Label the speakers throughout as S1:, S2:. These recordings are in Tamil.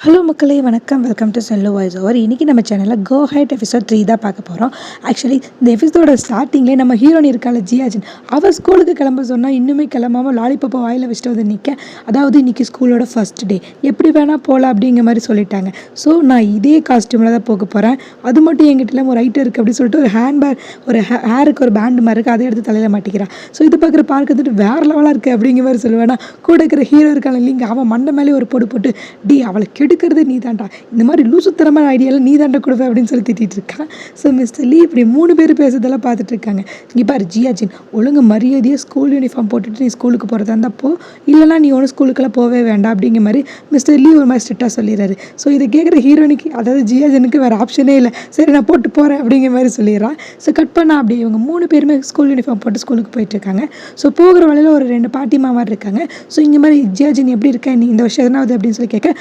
S1: ஹலோ மக்களே வணக்கம். Welcome to Cello voice over. இன்றைக்கி நம்ம சேனலில் கோ ஹைட் எபிசோட் 3 தான் பார்க்க போகிறோம். ஆக்சுவலி இந்த எபிசோட ஸ்டார்டிங்லேயே நம்ம ஹீரோயின் இருக்கால ஜியாஜின், அவள் ஸ்கூலுக்கு கிளம்ப சொன்னால் இன்னுமே கிளம்பாமல் லாலிபப்பை வாயில் வச்சுட்டு வந்து நிற்க, அதாவது இன்றைக்கி ஸ்கூலோட ஃபஸ்ட் டே, எப்படி வேணால் போகலாம் அப்படிங்கிற மாதிரி சொல்லிட்டாங்க. ஸோ நான் இதே காஸ்டியூமில் தான் போக போகிறேன். அது மட்டும் எங்கிட்ட ஒரு ரைட்டர் இருக்குது அப்படின்னு சொல்லிட்டு ஒரு ஹேருக்கு ஒரு பேண்டு மாதிரி இருக்குது, அதை எடுத்து தலையில் மாட்டிக்கிறான். ஸோ இது பார்க்குற பார்க்க வந்துட்டு வேறு லெவலாக இருக்குது அப்படிங்கிற மாதிரி சொல்லுவேன்னா, கூட இருக்கிற ஹீரோ இருக்கான இல்லைங்க, அவன் மண்டை மேலே ஒரு போட்டு அவளை எடுக்கிறது நீ தாண்டா, இந்த மாதிரி லூசுத்தரமான ஐடியாவில் நீ தாண்டா கொடுப்பேன் அப்படின்னு சொல்லி திட்டிகிட்டு இருக்கான். ஸோ மிஸ்டர் லீ இப்படி 3 பேர் பேசுறதெல்லாம் பார்த்துட்டு இருக்காங்க. இங்கே பாரு ஜியாஜின், ஒழுங்கு மரியாதையாக ஸ்கூல் யூனிஃபார்ம் போட்டுட்டு நீ ஸ்கூலுக்கு போகிறதா இருந்தால் போ, இல்லைனா நீ ஒன்றும் ஸ்கூலுக்கெல்லாம் போகவே வேண்டாம் அப்படிங்கிற மாதிரி மிஸ்டர் லீ ஒரு மாதிரி ஸ்ட்ரிக்டாக சொல்லிடுறாரு. ஸோ இதை கேட்குற ஹீரோனிக்கு, அதாவது ஜியாஜனுக்கு வேறு ஆப்ஷனே இல்லை, சரி நான் போட்டு போகிறேன் அப்படிங்கிற மாதிரி சொல்லிடுறான். ஸோ கட் பண்ணால் அப்படி இவங்க 3 பேருமே ஸ்கூல் யூனிஃபார்ம் போட்டு ஸ்கூலுக்கு போயிட்டுருக்காங்க. ஸோ போகிற வழியில் ஒரு 2 பாட்டிமா மாதிரி இருக்காங்க. ஸோ இங்கே மாதிரி ஜியாஜின் எப்படி இருக்கேன் நீ இந்த வருஷம் எதனாவது அப்படின்னு சொல்லி கேட்க,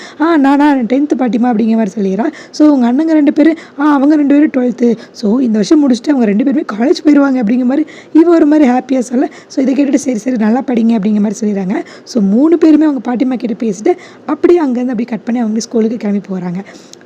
S1: நான் 10th பாட்டிமா அப்படிங்கிற மாதிரி சொல்லிடுறான். ஸோ அவங்க அண்ணங்க 2 பேர், அவங்க 2 பேரும் 12th. ஸோ இந்த வருஷம் முடிச்சுட்டு அவங்க 2 பேருமே காலேஜ் போயிடுவாங்க அப்படிங்கிற மாதிரி இவ ஒரு மாதிரி ஹாப்பியாக சொல்ல, ஸோ இதை கேட்டுட்டு சரி நல்லா படிங்க அப்படிங்கிற மாதிரி சொல்லிடுறாங்க. ஸோ 3 பேருமே அவங்க பாட்டிமா கிட்ட பேசிட்டு அப்படியே அங்கேருந்து அப்படி கட் பண்ணி அவங்க ஸ்கூலுக்கு கிளம்பி போகிறாங்க.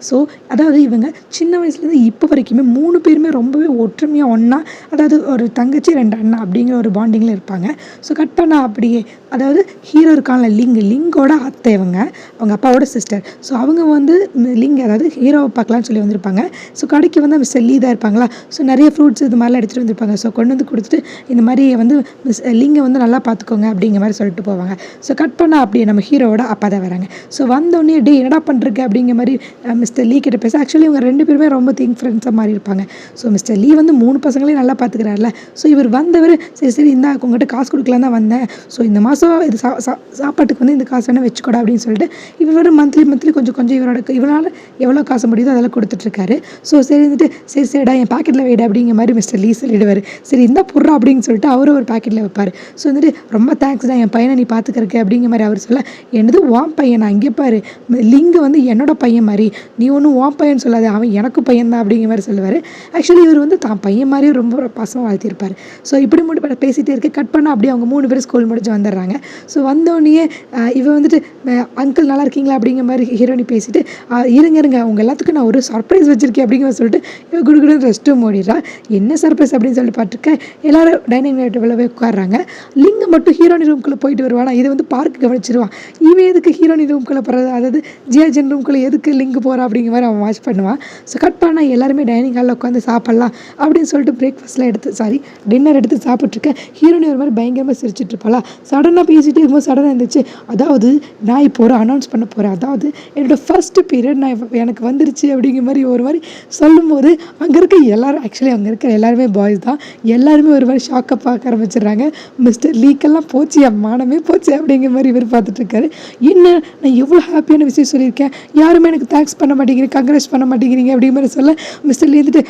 S1: ஸோ அதாவது இவங்க சின்ன வயசுலேருந்து இப்போ வரைக்குமே 3 பேருமே ரொம்பவே ஒற்றுமையாக ஒன்றா, அதாவது ஒரு தங்கச்சி 2 அண்ணா அப்படிங்கிற ஒரு பாண்டிங்கில் இருப்பாங்க. ஸோ கட் பண்ண அப்படியே, அதாவது ஹீரோ இருக்கான லிங்கோட அத்தை இவங்க, அவங்க அப்பாவோட சிஸ்டர். ஸோ அவங்க வந்து லிங், அதாவது ஹீரோவை பார்க்கலான்னு சொல்லி வந்திருப்பாங்க. ஸோ கடைக்கு வந்து மிஸ் லீ தான் இருப்பாங்களா. ஸோ நிறைய ஃப்ரூட்ஸ் இது மாதிரிலாம் எடுத்துகிட்டு வந்திருப்பாங்க. ஸோ கொண்டு வந்து கொடுத்துட்டு இந்த மாதிரி வந்து மிஸ் லிங்கை வந்து நல்லா பார்த்துக்கோங்க அப்படிங்கிற மாதிரி சொல்லிட்டு போவாங்க. ஸோ கட் பண்ணால் அப்படியே நம்ம ஹீரோவோட அப்பா தான் வராங்க. ஸோ வந்தோடனே என்னடா பண்ணுறக்கு அப்படிங்கிற மாதிரி மிஸ்டர் லீ கிட்ட பேச, ஆக்சுவலி இவங்க 2 பேருமே ரொம்ப திங்க் ஃப்ரெண்ட்ஸாக மாதிரி இருப்பாங்க. ஸோ மிஸ்டர் லீ வந்து 3 பசங்களையும் நல்லா பார்த்துக்கிறாருல. ஸோ இவர் வந்தவர் சரி இந்தா உங்கள்கிட்ட காசு கொடுக்கலாம் தான் வந்தேன், ஸோ இந்த மாதம் இது சாப்பாட்டுக்கு வந்து இந்த காசு வேணால் வச்சுக்கூடா அப்படின்னு சொல்லிட்டு இவர் மந்த்லி கொஞ்சம் இவரால் எவ்வளோ காசு முடியுதோ அதெல்லாம் கொடுத்துட்ருக்காரு. ஸோ சரி வந்துட்டு சரிடா என் பாக்கெட்டில் வைடா அப்படிங்கிற மாதிரி மிஸ்டர் லீ சொல்லிடுவார். சரி இந்த புறா அப்படின்னு சொல்லிட்டு அவரும் ஒரு பாக்கெட்டில் வைப்பார். ஸோ வந்துட்டு ரொம்ப தேங்க்ஸ்டா என் பையனை நீ பார்த்துக்கிறக்கு அப்படிங்கிற மாதிரி அவர் சொல்ல, என்னது வாம் பையன், நான் இங்கே பாரு லிங்கு வந்து என்னோட பையன் மாதிரி, நீ ஒன்றும் வாம் பையன் சொல்லாது, அவன் எனக்கும் பையன் தான் அப்படிங்கிற மாதிரி சொல்லுவார். ஆக்சுவலி இவர் வந்து தான் பையன் மாதிரியே ரொம்ப பாசமாக வாழ்த்திருப்பார். ஸோ இப்படி மட்டும் பேசிகிட்டே இருக்க கட் பண்ண அப்படியே அவங்க 3 பேர் ஸ்கூல் முடிச்சு வந்துடுறாங்க. ஸோ வந்தோடனே இவ வந்துட்டு அங்கிள் நல்லா இருக்கீங்களா அப்படிங்கிற மாதிரி ஹீரோனி பேசிட்டு, இருங்க உங்கள் எல்லாத்துக்கும் நான் ஒரு சர்ப்ரைஸ் வச்சுருக்கேன் அப்படிங்கிற சொல்லிட்டு இவ குடுகுடு ரெஸ்ட் ரூம் ஓடிடுறா. என்ன சர்ப்ரைஸ் அப்படின்னு சொல்லிட்டு பார்த்துருக்கேன். எல்லோரும் டைனிங் டேபிளில் போய் உட்காடுறாங்க. லிங்கு மட்டும் ஹீரோனி ரூம்குள்ளே போயிட்டு வருவானா, இதை வந்து பார்க்கு கவனிச்சிருவான். இவன் எதுக்கு ஹீரோனி ரூம்குள்ளே போகிறது, அதாவது ஜியாஜின் ரூம்குள்ளே எதுக்கு லிங்கு போகிறா அப்படிங்கிற மாதிரி அவன் வாட்ச் பண்ணுவான். ஸோ கட் பண்ணால் எல்லாருமே டைனிங் ஹாலில் உட்காந்து சாப்பிட்லாம் அப்படின்னு சொல்லிட்டு டின்னர் எடுத்து சாப்பிட்ருக்கேன். ஹீரோனி ஒரு மாதிரி பயங்கரமாக சிரிச்சிட்டு இருப்பாளா. சடனாக பேசிகிட்டு இருக்கும்போது சடனாக இருந்துச்சு, அதாவது நான் இப்போ ஒரு அனௌன்ஸ் பண்ண போகிறேன், அதாவது என்னோடய ஃபர்ஸ்ட் பீரியட் எனக்கு வந்துருச்சு அப்படிங்கிற மாதிரி ஒரு மாதிரி சொல்லும்போது அங்கே இருக்க எல்லாரும், ஆக்சுவலி அங்கே இருக்கிற எல்லாருமே பாய்ஸ் தான், எல்லாருமே ஒரு மாதிரி ஷாக்கை பார்க்க ஆரம்பிச்சிடுறாங்க. மிஸ்டர் லீக்கெல்லாம் போச்சு, மானமே போச்சு அப்படிங்கிற மாதிரி இவர் பார்த்துட்ருக்காரு. என்ன நான் எவ்வளோ ஹாப்பியான விஷயம் சொல்லியிருக்கேன், யாருமே எனக்கு தேங்க்ஸ் பண்ண மாட்டேங்கிறீங்க, கங்க்ராட்ஸ் பண்ண மாட்டேங்கிறீங்க அப்படிங்கிற மாதிரி சொல்ல, மிஸ்டர் லீ வந்துட்டு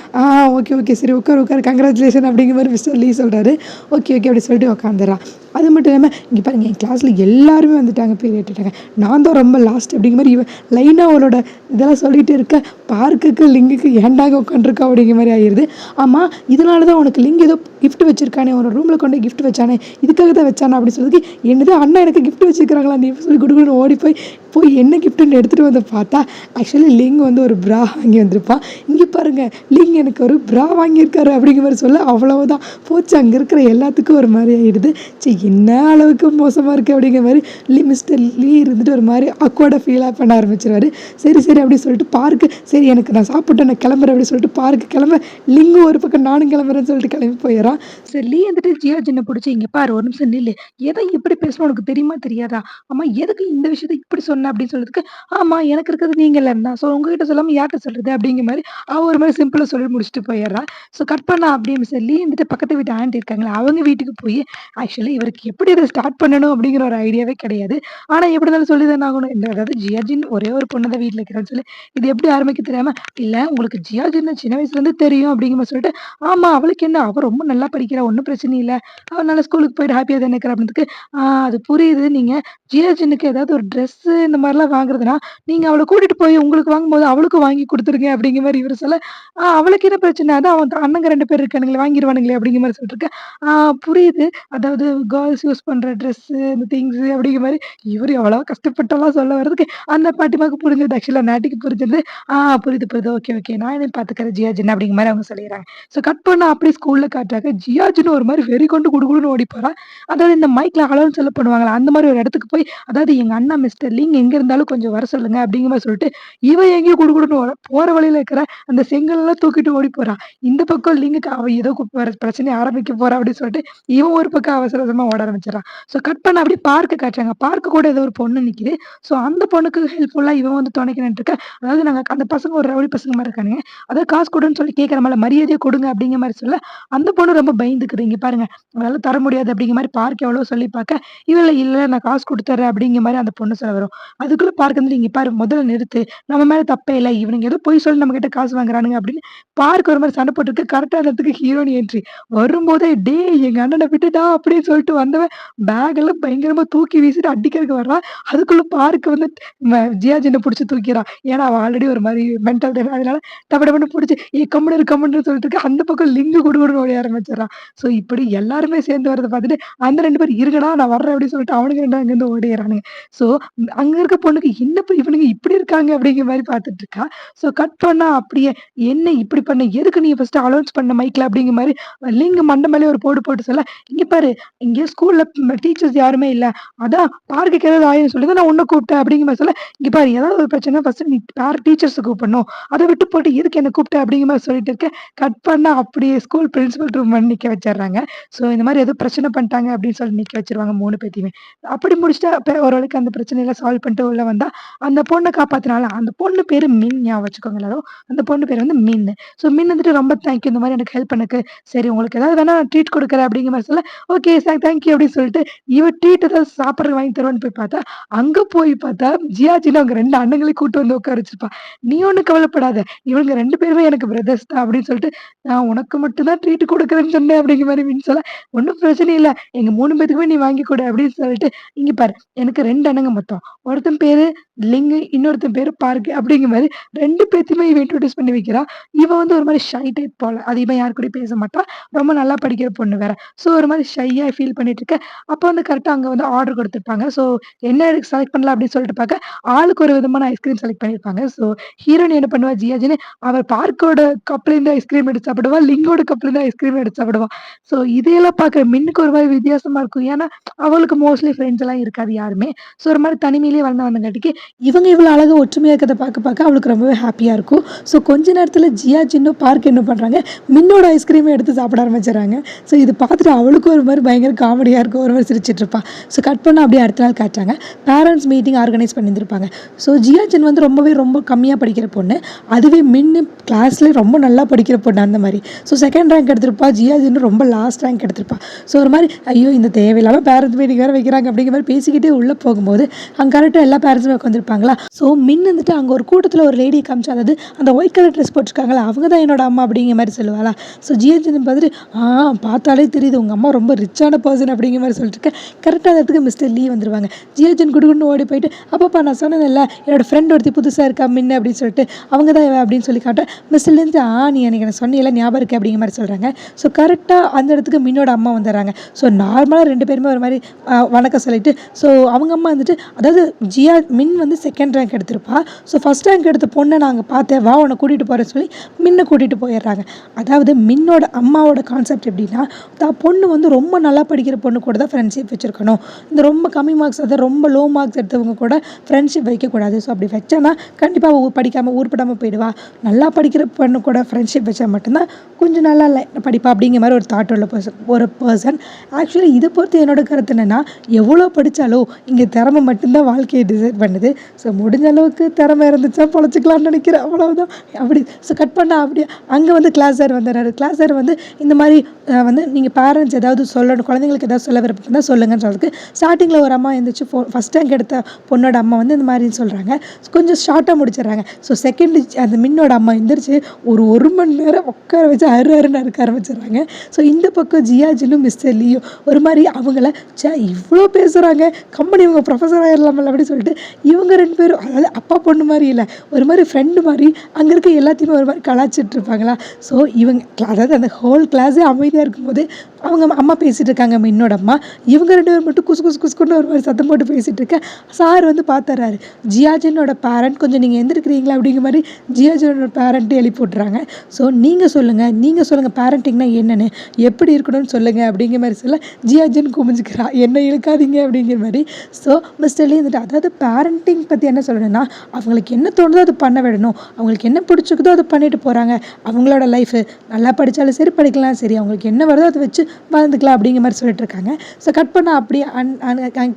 S1: ஓகே சரி உட்காரு கங்க்ராச்சுலேஷன் அப்படிங்கிற மாதிரி மிஸ்டர் லீ சொல்கிறாரு. ஓகே அப்படி சொல்லிட்டு உட்காந்துடுறான். அது மட்டும் இல்லாமல் இங்கே பாருங்கள், என் கிளாஸில் எல்லாருமே வந்துட்டாங்க, பேர் ஏற்றுட்டாங்க, நான் தான் ரொம்ப லாஸ்ட் அப்படிங்கிற மாதிரி இவன் லைனாக அவளோட இதெல்லாம் சொல்லிகிட்டு இருக்க, பார்க்குக்கு லிங்குக்கு ஏண்டாங்க உட்காந்துருக்கா அப்படிங்கிற மாதிரி ஆகிடுது. ஆமாம் இதனால தான் உனக்கு லிங்க் ஏதோ கிஃப்ட் வச்சிருக்கானே, உன்னோட ரூமில் கொண்டு கிஃப்ட் வச்சானே, இதுக்காக தான் வச்சானே அப்படின்னு சொல்லி, என்னது அண்ணா எனக்கு கிஃப்ட் வச்சுருக்காங்களா நீ சொல்லி குடுக்குன்னு ஓடி போய் என்ன கிஃப்ட்டுன்னு எடுத்துகிட்டு வந்து பார்த்தா, ஆக்சுவலி லிங்க் வந்து ஒரு ப்ரா வாங்கி வந்திருப்பான். இங்கே பாருங்கள் லிங்க் எனக்கு ஒரு ப்ரா வாங்கியிருக்காரு அப்படிங்கிற மாதிரி சொல்ல, அவ்வளவுதான் போச்சு. அங்கே இருக்கிற எல்லாத்துக்கும் ஒரு மாதிரி ஆகிடுது. சரி என்ன அளவுக்கு மோசமாக இருக்குது அப்படிங்கிற மாதிரி மிஸ்டர் லீ இருந்துட்டு ஒரு மாதிரி அக்வர்டாக ஃபீலாக பண்ண ஆரம்பிச்சிருவாரு. சரி அப்படின்னு சொல்லிட்டு பார்க்கு, சரி எனக்கு நான் சாப்பிட்டேன் நான் கிளம்புறேன் அப்படின்னு சொல்லிட்டு பார்க்கு கிளம்ப, லிங்கு ஒரு பக்கம் நானும் கிளம்புறேன்னு சொல்லிட்டு கிளம்பி போயிடறான். சரி லீ வந்துட்டு ஜியாஜினை பிடிச்சி, இங்கே பாரு ஒரு நிமிஷம் நில்லு, எதை இப்படி பேசணும் உனக்கு தெரியுமா தெரியாதா, ஆமாம் எதுக்கு இந்த விஷயத்தை இப்படி சொன்ன அப்படின்னு சொல்றதுக்கு, ஆமாம் எனக்கு இருக்கிறது நீங்கள் இல்லைன்னா ஸோ உங்ககிட்ட சொல்லாமல் யார்கிட்ட சொல்கிறது அப்படிங்கிற மாதிரி ஒரு மாதிரி சிம்பிளாக சொல்லி முடிச்சுட்டு போயிடுறான். ஸோ கட் பண்ணா அப்படியே மிஸ்டர் லீ வந்துட்டு பக்கத்து வீட்டு ஆண்டி இருக்காங்களா, அவங்க வீட்டுக்கு போய், ஆக்சுவலி இவருக்கு எப்படி அதை ஸ்டார்ட் பண்ணணும் அப்படிங்கிற ஒரு ஐடியாவே கிடையாது. ஆனால் எப்படி இருந்தாலும் சொல்லி தானே ஆகணும். அதாவது ஜியாஜின் ஒரே ஒரு பொண்ணு தான் வீட்டில் இருக்கிறான்னு சொல்லி இது எப்படி ஆரம்பிக்க தெரியாமல், இல்லை உங்களுக்கு ஜியாஜின் சின்ன வயசுலேருந்து தெரியும் அப்படிங்கிற மாதிரி சொல்லிட்டு, ஆமாம் அவளுக்கு என்ன, அவள் ரொம்ப நல்லா படிக்கிறா, ஒன்றும் பிரச்சனை இல்லை, அவள் நல்லா ஸ்கூலுக்கு போயிட்டு ஹாப்பியாக தான் இருக்கிறா அப்படின்றதுக்கு, அது புரியுது, நீங்கள் ஜியாஜினுக்கு ஏதாவது ஒரு ட்ரெஸ்ஸு இந்த மாதிரிலாம் வாங்குறதுனா நீங்கள் அவளை கூட்டிகிட்டு போய் உங்களுக்கு வாங்கும்போது அவளுக்கும் வாங்கி கொடுத்துருங்க அப்படிங்கிற மாதிரி இவர் சொல்ல, சொல்ல, அவளுக்கு என்ன பிரச்சனை? அதான் அவன் அண்ணங்க 2 பேர் இருக்கானுங்களே வாங்கிருவானுங்களே அப்படிங்கிற மாரி சொல்லிட்டுருக்கேன். புரியுது. அதாவது கேர்ல்ஸ் யூஸ் பண்ற ட்ரெஸ்ஸு, இந்த திங்ஸு அப்படிங்கிற மாரி இவரு எவ்வளோ கஷ்டப்பட்டெல்லாம் சொல்ல வர்றதுக்கு, அந்த பாட்டிமாக்கு புரிஞ்சது. ஆக்சுவலா நாட்டிக்கு புரிஞ்சது. ஆ புரியுது, புரியுது. Okay, okay. நான் என்னன்னு பார்த்துக்கிறேன் ஜியாஜின்னு அப்படிங்கிற மாரி அவங்க சொல்லிர்றாங்க. ஸோ கட் பண்ணா அப்படியே ஸ்கூல்ல காட்டுறாங்க. ஜியாஜின்னு ஒரு மாரி வெறி கொண்டு குடுகுடுன்னு ஓடி போறா. அதாவது இந்த மைக்ல ஹலோன்னு சொல்ல பண்ணுவாங்கல்ல, அந்த மாரி ஒரு இடத்துக்கு போய், அதாவது எங்க அண்ணா மிஸ்டர் லிங் எங்க இருந்தாலும் கொஞ்சம் வர சொல்லுங்க அப்படிங்கிற மாரி சொல்லிட்டு, இவ எங்கேயோ குடுகுடுன்னு ஓடுறா. போற வழியில இருக்கிற அந்த செங்கல்லாம் தூக்கிட்டு ஓடி போறா. இந்த பக்கம் லிங்குக்கு அவ ஏதோ வேற பிரச்சனைய ஆரம்பிக்க போறா அப்படின்னு சொல்லிட்டு, இவன் ஒரு பக்கம் அவசர அவசரமா ஓட ஆரம்பிச்சுடுறான். ஸோ கட் பண்ண அப்படியே பார்க்க காட்டுறாங்க. பார்க் கூட ஏதோ ஒரு பொண்ணு நிக்குது. ஸோ அந்த பொண்ணுக்கு ஹெல்ப்ஃபுல்லா இவன் வந்து துணைக்கு நின்னுட்டுருக்க. அதாவது நாங்க அந்த பசங்க ஒரு ரவுடி பசங்க மாரி இருக்கானுங்க. அதாவது காசு குடுன்னு சொல்லி கேட்கிறோம்ல, மரியாதையா குடுங்க அப்படிங்கிற மாரி சொல்ல, அந்த பொண்ணு ரொம்ப பயந்துக்குது. இங்க பாருங்க, அதெல்லாம் தர முடியாது அப்படிங்கிற மாரி பார்க் எவ்வளவோ சொல்லி பார்க்க, இவ இல்ல நான் காசு குடுத்துர்றேன் அப்படிங்கிற மாரி அந்த பொண்ணு சொல்ல வரும். அதுக்குள்ள பார்க் வந்துட்டு, இங்க பாரு முதல்ல நிறுத்து. நம்ம மேல தப்பே இல்ல. இவனுங்க ஏதோ பொய் சொல்லி நம்மகிட்ட காசு வாங்குறானுங்க அப்படின்னு பார்க் ஒரு மாரி சண்டை போட்டுருக்கு. கரெக்ட்டா அந்த இடத்துக்கு ஹீரோயின் என்ட்ரி. வரும்போதே டேய் எங்க அண்ணன விட்டுடா அப்படின்னு சொல்லிட்டு வந்தவன் பேக் எல்லாம் பயங்கரமா தூக்கி வீசிட்டு அடிக்கிறதுக்கு வர்றான். அதுக்குள்ள பார்க் வந்து ஜியாஜின்ன புடிச்சு தூக்கிறான். ஏன்னா அவன் ஆல்ரெடி ஒரு மாரி மென்டல் அதனால டப டபன்னு புடிச்சு கம்முனு இரு கம்முனு சொல்லிட்டு இருக்கு. அந்த பக்கம் லிங்கு குடுகுடுன்னு ஓடி ஆரம்பிச்சுடுறான். ஸோ இப்படி எல்லாருமே சேர்ந்து வரத பார்த்துட்டு, அந்த 2 பேரும் இருங்கடா நான் வர்றேன் அப்படின்னு சொல்லிட்டு அவனுங்க 2 அங்கேருந்து ஓடிர்றானுங்க. ஸோ அங்க இருக்க பொண்ணுக்கு என்னப்பா இவனுங்க இப்படி இருக்காங்க அப்படிங்கிற மாரி பார்த்துட்டு இருக்கா. ஸோ கட் பண்ணா அப்படியே என்ன இப்படி பண்ண? எதுக்கு நீ ஃபர்ஸ்ட்டு அலௌன்ஸ் பண்ண மைக்ல அப்படிங்கிற மாரி லிங்க் மண்ட மேலயே ஒரு போடு போட்டு சொல்ல, இங்க பாரு இங்க ஸ்கூல்ல டீச்சர்ஸ் யாருமே இல்ல. அதான் பார்க்குக்கு ஏதாவது ஆயின்னு சொல்லி தான் நான் உன்ன கூப்பிட்டேன் அப்படிங்கிற மாரி சொல்ல, இங்க பாரு ஏதாவது ஒரு பிரச்சனை ஃபர்ஸ்ட்டு நீ டீச்சர்ஸ கூப்பிடணும். அத விட்டு போட்டு எதுக்கு என்ன கூப்பிட்ட அப்படிங்கிற மாரி சொல்லிட்டு இருக்க. கட் பண்ணா அப்படியே ஸ்கூல் பிரின்சிபல் ரூம் முன்னாடி நிக்க வச்சுர்றாங்க. ஸோ இந்த மாரி ஏதோ பிரச்சனை பண்ணிட்டாங்க அப்படின்னு சொல்லி நிக்க வச்சுருவாங்க 3 பேத்தையுமே. அப்படி முடிச்சுட்டு ஓரளவுக்கு அந்த பிரச்சனையெல்லாம் சால்வ் பண்ணிட்டு உள்ள வந்தா, அந்த பொண்ண காப்பாத்துனால அந்த பொண்ணு பேரு மின் ஞாபகம் வச்சுக்கோங்க எல்லாரும். அந்த பொண்ணு பேரு வந்து மின். ஸோ மின் வந்துட்டு ரொம்ப தேங்க் யூ இந்த மாரி எனக்கு ஹெல்ப் பண்ணக்கு. சரி உங்களுக்கு ஏதாவது வேணா நான் ட்ரீட் குடுக்குறேன் அப்படிங்கிற மாரி சொல்ல, ஓகே சார் தேங்க் யூ அப்படின்னு சொல்லிட்டு, இவ ட்ரீட் ஏதாவது சாப்பிடுறதுக்கு வாங்கி தருவான்னு போய் பார்த்தா, அங்க போய் பார்த்தா ஜியாஜின்னு அவங்க 2 அண்ணங்களையும் கூட்டு வந்து உட்கார வச்சிருப்பா. நீ ஒண்ணும் கவலைப்படாத. இவங்க 2 பேருமே எனக்கு பிரதர்ஸ் தான் அப்படின்னு சொல்லிட்டு, நான் உனக்கு மட்டும் தான் ட்ரீட் குடுக்குறேன்னு சொன்னேன் அப்படிங்கிற மாரி மின் சொல்ல, ஒண்ணும் பிரச்சனை இல்ல. எங்க 3 பேத்துக்குமே நீ வாங்கி குடு அப்படின்னு சொல்லிட்டு, இங்க பாரு எனக்கு 2 அண்ணங்க மொத்தம். ஒருத்தன் பேரு லிங்கு, இன்னொருத்தன் பேரு பார்க் அப்படிங்கிற மாரி 2 பேத்தையுமே இவ இன்ட்ரோடியூஸ் பண்ணி வைக்கிறா. இவ வந்து ஒரு மாரி ஷை டைப் போல. அதிகமா யார் கூடயும் பேச மாட்டா. ரொம்ப நல்லா படிக்கிற பொண்ணு வேற. ஸோ ஒரு மாரி ஷையா ஃபீல் பண்ணிட்டு இருக்க. அப்ப வந்து கரெக்ட்டா அங்க வந்து ஆர்டர் குடுத்துருப்பாங்க. ஸோ என்ன செலக்ட் பண்ணலாம் அப்படின்னு சொல்லிட்டு பார்க்க, ஆளுக்கு ஒரு விதமான ஐஸ்கிரீம் செலக்ட் பண்ணியிருப்பாங்க. ஸோ ஹீரோயின் என்ன பண்ணுவா ஜியாஜின்னு, அவ பார்க்கோட கப்லேருந்து ஐஸ்கிரீம் எடுத்து சாப்பிடுவா. லிங்கோட கப்லேருந்து ஐஸ்கிரீம் எடுத்து சாப்பிடுவா. ஸோ இதையெல்லாம் பார்க்க மின்னுக்கு ஒரு மாரி வித்தியாசமா இருக்கும். ஏன்னா அவளுக்கு மோஸ்ட்லி ஃப்ரெண்ட்ஸ் எல்லாம் இருக்காது யாருமே. ஸோ ஒரு மாரி தனிமையிலேயே வளர்ந்தங்காட்டிக்கு, இவங்க இவ்வளோ அழகா ஒற்றுமையா இருக்கிறத பார்க்க அவளுக்கு ரொம்பவே ஹாப்பியா இருக்கும். ஸோ கொஞ்ச நேரத்தில ஜியாஜின்னும் பார்க் என்ன பண்றாங்க, மின்னோட ஐஸ்கிரீமே எடுத்து சாப்பிட ஆரம்பிச்சுடுறாங்க. ஸோ இது பார்த்துட்டு அவளுக்கும் ஒரு மாரி பயங்கர காமெடியா இருக்கும். ஒரு மாரி சிரிச்சுட்டு இருப்பா. ஸோ கட் பண்ணா அப்படியே அடுத்த நாள் காட்டுறாங்க. பேரண்ட்ஸ் மீட்டிங் ஆர்கனைஸ் பண்ணியிருந்திருப்பாங்க. ஸோ ஜியாஜின் வந்து ரொம்ப கம்மியா படிக்கிற பொண்ணு. அதுவே மின்னு கிளாஸ்லயே ரொம்ப நல்லா படிக்கிற பொண்ணு அந்த மாரி. ஸோ 2ண்ட் ரேங்க் எடுத்திருப்பா. ஜியாஜின்னு ரொம்ப லாஸ்ட் ரேங்க் எடுத்திருப்பா. ஸோ ஒரு மாரி ஐயோ! இந்த தேவையில்லாம பேரண்ட்ஸ் மீட்டிங் வேற வைக்கிறாங்க அப்படிங்கிற மாரி பேசிக்கிட்டே உள்ள போகும்போது, அங்க கரெக்ட்டா எல்லா பேரண்ட்ஸுமே உட்காந்துருப்பாங்களா. ஸோ மின் வந்துட்டு அங்க ஒரு கூட்டத்தில ஒரு லேடிய காமிச்சா, அதாவது அந்த ஒயிட் கலர் ட்ரெஸ் போட்டுருக்காங்கல்ல, அவங்க தான் என்னோட அம்மா அப்படிங்கிற மாரி சொல்லுவாளா. ஸோ ஜியாஜின்னு பார்த்துட்டு, பார்த்தாலே தெரியுது உங்க அம்மா ரொம்ப ரிச்சான பெர்சன் அப்படிங்கிற மாரி சொல்லிட்டு இருக்க. கரெக்ட்டா அந்த இடத்துக்கு மிஸ்டர் லீ வந்துருவாங்க. ஜியாஜின் குடுகுடுன்னு ஓடி போயிட்டு, அப்பப்பா நான் சொன்னேன்ல என்னோட ஃப்ரெண்ட் ஒருத்தி புதுசா இருக்கா மின்னு அப்படின்னு சொல்லிட்டு, அவங்க தான் இவ அப்படின்னு சொல்லி காட்ட, மிஸ்டர் லீ நீ அன்னைக்கு எனக்கு சொன்னியல்ல ஞாபகம் இருக்கு அப்படிங்கிற மாரி சொல்றாங்க. ஸோ கரெக்ட்டா அந்த இடத்துக்கு மின்னோட அம்மா வந்துடுறாங்க. ஸோ நார்மலா 2 பேருமே ஒரு மாரி வணக்கம் சொல்லிட்டு, ஸோ அவங்க அம்மா வந்துட்டு, அதாவது மின் வந்து 2ண்ட் ரேங்க் எடுத்திருப்பா. ஸோ 1st ரேங்க் எடுத்த பொண்ண நான் அங்க பார்த்தேன். வா உன்ன கூட்டிட்டு போறேன்னு சொல்லி மின்ன கூட்டிட்டு போயிடுறாங்க. அதாவது மின்னோட அம்மாவோட கான்செப்ட் எப்படின்னா, பொண்ணு வந்து ரொம்ப நல்லா படிக்கிற பொண்ணு கூட தான் ஃப்ரெண்ட்ஷிப் வச்சிருக்கணும். இந்த ரொம்ப கம்மி மார்க்ஸ் அதாவது ரொம்ப லோ மார்க்ஸ் எடுத்தவங்க கூட ஃப்ரெண்ட்ஷிப் வைக்கக்கூடாது. ஸோ அப்படி வச்சானா கண்டிப்பா அவ படிக்காம உருப்படாம போயிடுவா. நல்லா படிக்கிற பொண்ணு கூட ஃப்ரெண்ட்ஷிப் வச்சா மட்டும்தான் கொஞ்சம் நல்லா படிப்பா அப்படிங்கிற மாரி ஒரு தாட் உள்ள பர்சன். ஆக்சுவலி இதை பொறுத்து என்னோட கருத்து என்னன்னா, எவ்வளோ படிச்சாலும் இங்க திறமை மட்டும்தான் வாழ்க்கையை டிசைட் பண்ணுது. ஸோ முடிஞ்ச அளவுக்கு திறமை இருந்துச்சா பொழைச்சிக்கலாம்னு நினைக்கிறேன். அவ்வளவுதான். அப்படி ஸோ கட் பண்ணா அப்படியே அங்க வந்து கிளாஸ் சார் வந்துடுறாரு. கிளாஸ் சார் வந்து இந்த மாரி வந்து நீங்க பேரண்ட்ஸ் ஏதாவது சொல்லணும், குழந்தைங்களுக்கு ஏதாவது சொல்ல விருப்பம் தான் சொல்லுங்கன்னு சொல்றதுக்கு, ஸ்டார்ட்டிங்ல ஒரு அம்மா எந்திரிச்சு 1st ரேங்க் எடுத்த பொண்ணோட அம்மா வந்து இந்த மாரின்னு சொல்றாங்க. கொஞ்சம் ஷார்ட்டா முடிச்சிடுறாங்க. ஸோ 2nd அந்த மின்னோட அம்மா எந்திரிச்சு ஒரு 1 மணி நேரம் உட்கார வச்சு அருன்னு அறுக்க ஆரம்பிச்சிடுறாங்க. ஸோ இந்த பக்கம் ஜியாஜினும் மிஸ்டர் லியும் ஒரு மாதிரி அவங்கள இவ்வளோ பேசுகிறாங்க, கம்பெனி இவங்க ப்ரொஃபஸர் ஆகிடலாமல்ல அப்படின்னு சொல்லிட்டு இவங்க 2 பேரும் அதாவது அப்பா பொண்ணு மாதிரி இல்லை, ஒரு மாதிரி ஃப்ரெண்டு மாதிரி அங்கே இருக்க எல்லாத்தையுமே ஒரு மாதிரி கலாச்சிட்டு இருப்பாங்களா. ஸோ இவங்க அதாவது அந்த ஹோல் கிளாஸே அமைதியாக இருக்கும்போது அவங்க அம்மா பேசிகிட்டு இருக்காங்க, என்னோட அம்மா. இவங்க 2 பேர் மட்டும் குசு குசு குசுக்குன்னு ஒரு மாதிரி சத்தம் போட்டு பேசிகிட்டு இருக்க சார் வந்து பார்த்துறாரு. ஜியாஜினோட பேரண்ட் கொஞ்சம் நீங்கள் எந்திருக்கிறீங்களா அப்படிங்கிற மாதிரி ஜியாஜினோட பேரண்ட்டு எழுப்பி விட்றாங்க. ஸோ நீங்கள் சொல்லுங்கள் பேரண்டிங்னா என்னென்னு, எப்படி இருக்கணும்னு சொல்லுங்கள் அப்படிங்கிற மாதிரி சொல்ல ஜியாஜின்னு குமிஞ்சிக்கிறா, என்ன இழுக்காதீங்க அப்படிங்கிற மாதிரி. ஸோ மிஸ்டர் லீ வந்துட்டு அதாவது பேரண்டிங் பற்றி என்ன சொல்லணும்னா, அவங்களுக்கு என்ன தோணுதோ அது பண்ண விடணும், அவங்களுக்கு என்ன பிடிச்சிக்குதோ அதை பண்ணிட்டு போகிறாங்க, அவங்களோட லைஃபு நல்லா படித்தாலும் சரி படிக்கலாம் சரி, அவங்களுக்கு என்ன வருதோ அதை வச்சு வாழ்ந்துக்கலாம் அப்படிங்கிற மாதிரி சொல்லிட்டு இருக்காங்க. ஸோ கட் பண்ண அப்படியே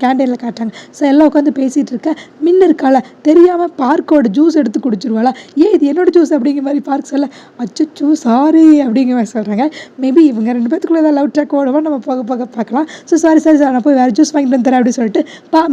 S1: கேண்டீனில் காட்டுறாங்க. ஸோ எல்லாம் உட்காந்து பேசிகிட்டு இருக்க மின்னு இருக்கால தெரியாமல் பார்க்கோட ஜூஸ் எடுத்து குடிச்சிருவாளா, இது என்னோட ஜூஸ் அப்படிங்கிற மாதிரி பார்க் சொல்ல அச்சோ சாரி அப்படிங்கிற மாதிரி சொல்கிறாங்க. மேபி இவங்க 2 பேத்துக்குள்ள ஏதாவது லவ் ட்ராக் ஓடுவா, நம்ம போக போக பார்க்கலாம். ஸோ சாரி சார் நான் போய் வேறு ஜூஸ் வாங்கிட்டு வந்துறேன் அப்படின்னு சொல்லிட்டு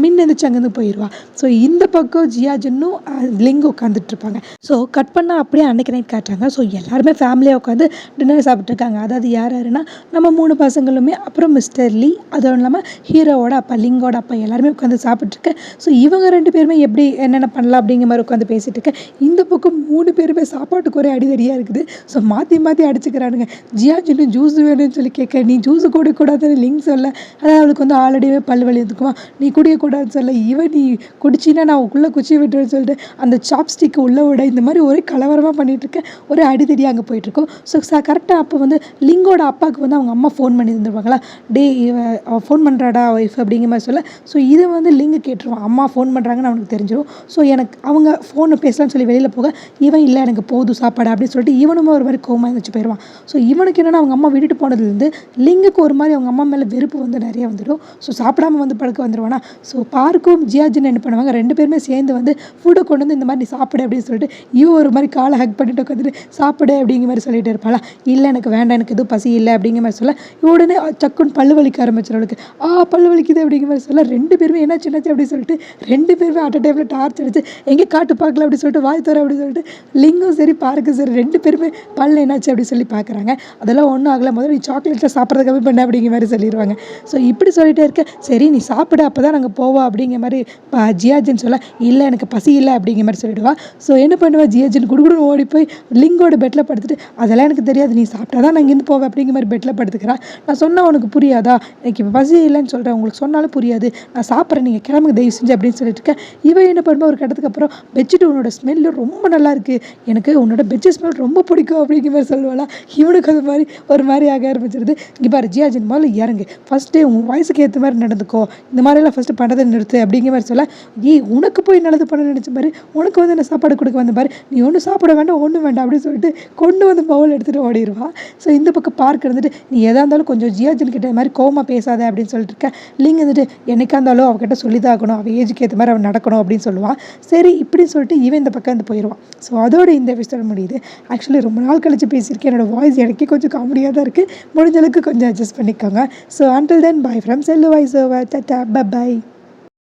S1: மின்னு எந்திரிச்சு அங்கேருந்து போயிடுவா. ஸோ இந்த பக்கம் ஜியாஜின்னும் லிங்கு உட்காந்துட்டு இருப்பாங்க. ஸோ கட் பண்ணால் அப்படியே அன்னைக்கு நைட் காட்டுறாங்க. ஸோ எல்லாருமே ஃபேமிலியாக உட்காந்து டின்னர் சாப்பிட்ருக்காங்க. அதாவது யாருன்னா நம்ம 3 பசங்களுமே, அப்புறம் மிஸ்டர் லீ, அதுவும் இல்லாமல் ஹீரோவோட அப்பா லிங்கோட அப்பா எல்லாருமே உட்காந்து சாப்பிட்ருக்க. ஸோ இவங்க 2 பேருமே எப்படி என்னென்ன பண்ணலாம் அப்படிங்கிற மாதிரி உட்காந்து பேசிகிட்டு இருக்க. இந்த பக்கம் 3 பேருமே சாப்பாட்டுக்கு ஒரே அடிதடியாக இருக்குது. ஸோ மாற்றி அடிச்சுக்கிறானுங்க. ஜியாஜின்னு ஜூஸ் வேணும்னு சொல்லி கேட்க, நீ ஜூஸு குடிக்கக்கூடாதுன்னு லிங்க் சொல்ல, அதாவது அவளுக்கு வந்து ஆல்ரெடியே பல் வலி வந்துக்குமா, நீ குடிக்கக்கூடாதுன்னு சொல்ல, நீ குடிச்சின்னா நான் உள்ளே குச்சி விட்டுருன்னு சொல்லிட்டு அந்த சாப்ஸ்டிக்கு உள்ளே விட, இந்த மாதிரி ஒரே கலவரமாக பண்ணிகிட்டு இருக்க, ஒரு அடிதடியாக அங்கே போயிட்டுருக்கோம். ஸோ கரெக்டாக அப்போ வந்து லிங்கோட அப்பாவுக்கு வந்து அவங்க அம்மா ஃபோன் பண்ணி இருந்துருவாங்களா, ஃபோன் பண்ணுறாடா ஒய்ஃப் அப்படிங்கிற மாதிரி சொல்ல. ஸோ இதை வந்து லிங்கு கேட்டுருவான், அம்மா ஃபோன் பண்ணுறாங்கன்னு அவனுக்கு தெரிஞ்சிடும். ஸோ எனக்கு அவங்க ஃபோனை பேசலாம்னு சொல்லி வெளியில் போக, இவன் இல்லை எனக்கு போதும் சாப்பாடு அப்படின்னு சொல்லிட்டு இவனுமே ஒரு மாதிரி கோவமாக இருந்துச்சு போயிடுவான். ஸோ இவனுக்கு என்னென்னா அவங்க அம்மா விட்டுட்டு போனதுலேருந்து லிங்குக்கு ஒரு மாதிரி அவங்க அம்மா மேலே வெறுப்பு வந்து நிறைய வந்துடும். ஸோ சாப்பிடாம வந்து படுக்க வந்துடுவானா. ஸோ பார்க்கும் ஜியாஜின்னு என்ன பண்ணுவாங்க, 2 பேருமே சேர்ந்து வந்து ஃபுட்டை கொண்டு வந்து இந்த மாதிரி நீ சாப்பிடு அப்படின்னு சொல்லிட்டு இவன் ஒரு மாதிரி காலை ஹக் பண்ணிட்டு உட்காந்துட்டு சாப்பிடு அப்படிங்கிற மாதிரி சொல்லிட்டு இருப்பாளா. இல்லை எனக்கு வேண்டாம், எனக்கு எதுவும் பசி இல்லை அப்படிங்கிற மாதிரி சொல்ல, உடனே சக்குன்னு பல்லு வலிக்க ஆரம்பிச்சிடவளுக்கு. பல்லு வலிக்குது அப்படிங்கிற மாதிரி சொல்ல, 2 பேருமே என்ன சின்னச்சு அப்படின்னு சொல்லிட்டு 2 பேருமே அட் டைமில் டார்ச் அடிச்சு எங்கே காட்டு பார்க்கல அப்படின்னு சொல்லிட்டு வாய் தர அப்படின்னு சொல்லிட்டு லிங்கும் சரி பார்க்கும் சரி 2 பேருமே பல்லு என்னாச்சு அப்படின்னு சொல்லி பார்க்குறாங்க. அதெல்லாம் ஒன்றும் ஆகலை, முதல்ல நீ சாக்லேட்டில் சாப்பிட்றது கம்மி பண்ண அப்படிங்கிற மாதிரி சொல்லிடுவாங்க. ஸோ இப்படி சொல்லிட்டே இருக்க, சரி நீ சாப்பிடு அப்போ தான் நாங்கள் போவோம் அப்படிங்கிற மாதிரி ஜியாஜின்னு சொல்ல, இல்லை எனக்கு பசி இல்லை அப்படிங்கிற மாதிரி சொல்லிடுவா. ஸோ என்ன பண்ணுவா, ஜியாஜின் குடுகுடுன்னு ஓடி போய் லிங்கோட பெட்டில் படுத்துட்டு, அதெல்லாம் எனக்கு தெரியாது, நீ சாப்பிட்டா தான் நான் இங்கேருந்து போவேன் அப்படிங்கிற மாதிரி பெட்டில் படுத்துக்கிறா. நான் சொன்னால் உனக்கு புரியாதா, எனக்கு இப்போ பசி இல்லைன்னு சொல்கிறேன், உங்களுக்கு சொன்னாலும் புரியாது, நான் சாப்பிட்றேன், நீங்கள் கிளம்புங்க தயவு செஞ்சு அப்படின்னு சொல்லிட்டு இருக்கேன். இவன் என்ன பண்ணுவா, ஒரு கட்டத்துக்கு அப்புறம் பெட்ஷீட் உன்னோட ஸ்மெல்லு ரொம்ப நல்லா இருக்குது, எனக்கு உன்னோட பெட்ஷீட் ஸ்மெல் ரொம்ப பிடிக்கும் அப்படிங்கிற மாதிரி சொல்லுவாளா. இவனுக்கு அது மாதிரி ஒரு மாதிரி ஆக ஆரம்பிச்சிருது. இங்கே பாரு ஜியாஜின் முதல்ல இறங்கு, ஃபஸ்ட்டு உன் வயசுக்கு ஏற்ற மாதிரி நடந்துக்கோ, இந்த மாதிரிலாம் ஃபஸ்ட்டு பண்ணுறதை நிறுத்து அப்படிங்கிற மாதிரி சொல்ல, உனக்கு போய் நல்லது பண்ண நினச்ச மாதிரி உனக்கு வந்து என்ன சாப்பாடு கொடுக்க வந்த மாதிரி, நீ ஒன்றும் சாப்பிட வேண்டாம் ஒன்றும் வேண்டாம் அப்படின்னு சொல்லிட்டு கொண்டு வந்து பவுல் எடுத்துகிட்டு ஓடிடுவா. ஸோ இந்த பக்கம் பார்க் இருந்துட்டு, நீ எதாக இருந்தாலும் கொஞ்சம் ஜியாஜின் கிட்ட மாதிரி கோவமாக பேசாத அப்படின்னு சொல்லிட்டு இருக்க. லிங்க் வந்துட்டு என்னைக்கா இருந்தாலும் அவகிட்ட சொல்லி தான் ஆகணும், அவள் ஏஜுக்கு ஏற்ற மாதிரி அவன் நடக்கணும் அப்படின்னு சொல்லுவான். சரி இப்படின்னு சொல்லிட்டு இவன் இந்த பக்கம் வந்து போயிடுவான். ஸோ அதோட இந்த எபிசோட் முடியுது. ஆக்சுவலி ரொம்ப நாள் கழிச்சு பேசியிருக்கேன், என்னோடய வாய்ஸ் எனக்கே கொஞ்சம் காமெடியாக தான் இருக்குது, முடிஞ்சளவுக்கு கொஞ்சம் அட்ஜஸ்ட் பண்ணிக்கோங்க. So until then bye from Chellu voice over, tata by.